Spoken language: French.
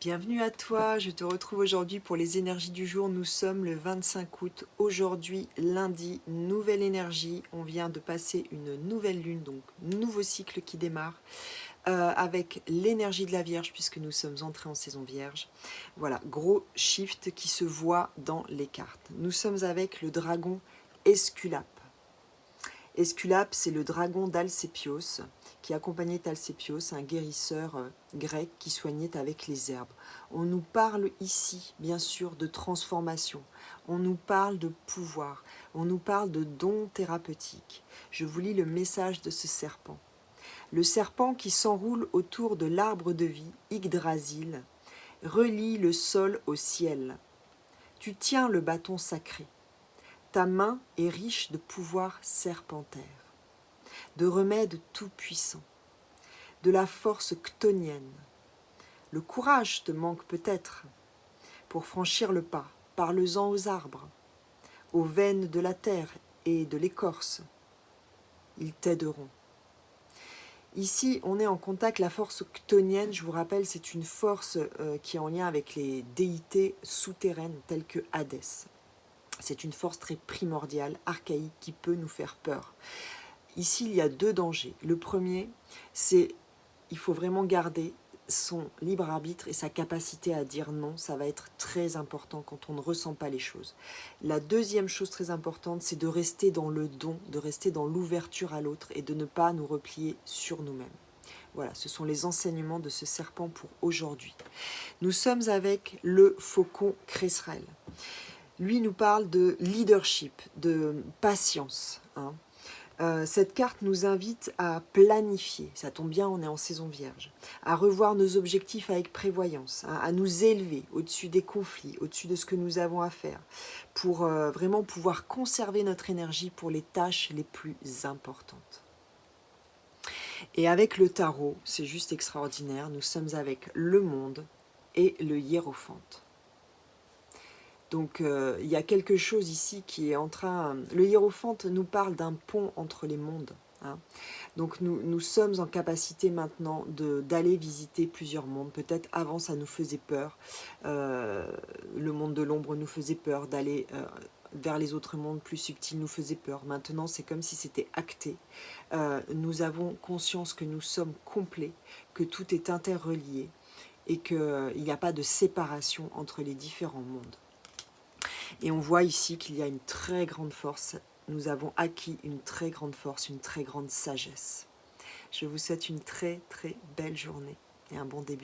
Bienvenue à toi, je te retrouve aujourd'hui pour les énergies du jour. Nous sommes le 25 août, aujourd'hui lundi, nouvelle énergie. On vient de passer une nouvelle lune, donc nouveau cycle qui démarre avec l'énergie de la Vierge puisque nous sommes entrés en saison Vierge. Voilà, gros shift qui se voit dans les cartes. Nous sommes avec le dragon Esculape. Esculape, c'est le dragon d'Alcépios, qui accompagnait Alcépios, un guérisseur grec qui soignait avec les herbes. On nous parle ici, bien sûr, de transformation. On nous parle de pouvoir. On nous parle de dons thérapeutiques. Je vous lis le message de ce serpent. Le serpent qui s'enroule autour de l'arbre de vie, Yggdrasil, relie le sol au ciel. Tu tiens le bâton sacré. Ta main est riche de pouvoirs serpentaires, de remèdes tout-puissants, de la force chtonienne. Le courage te manque peut-être pour franchir le pas. Parle-en aux arbres, aux veines de la terre et de l'écorce. Ils t'aideront. Ici, on est en contact, la force chtonienne, je vous rappelle, c'est une force qui est en lien avec les déités souterraines telles que Hadès. C'est une force très primordiale, archaïque, qui peut nous faire peur. Ici, il y a deux dangers. Le premier, c'est il faut vraiment garder son libre arbitre et sa capacité à dire non. Ça va être très important quand on ne ressent pas les choses. La deuxième chose très importante, c'est de rester dans le don, de rester dans l'ouverture à l'autre et de ne pas nous replier sur nous-mêmes. Voilà, ce sont les enseignements de ce serpent pour aujourd'hui. Nous sommes avec le faucon Cresserelle. Lui nous parle de leadership, de patience. Cette carte nous invite à planifier, ça tombe bien, on est en saison vierge, à revoir nos objectifs avec prévoyance, à nous élever au-dessus des conflits, au-dessus de ce que nous avons à faire, pour vraiment pouvoir conserver notre énergie pour les tâches les plus importantes. Et avec le tarot, c'est juste extraordinaire, nous sommes avec le monde et le hiérophante. Donc il y a quelque chose ici qui est en train... Le hiérophante nous parle d'un pont entre les mondes. Donc nous sommes en capacité maintenant d'aller visiter plusieurs mondes. Peut-être avant ça nous faisait peur. Le monde de l'ombre nous faisait peur. D'aller vers les autres mondes plus subtils nous faisait peur. Maintenant c'est comme si c'était acté. Nous avons conscience que nous sommes complets, que tout est interrelié et qu'il n'y a pas de séparation entre les différents mondes. Et on voit ici qu'il y a une très grande force. Nous avons acquis une très grande force, une très grande sagesse. Je vous souhaite une très très belle journée et un bon début de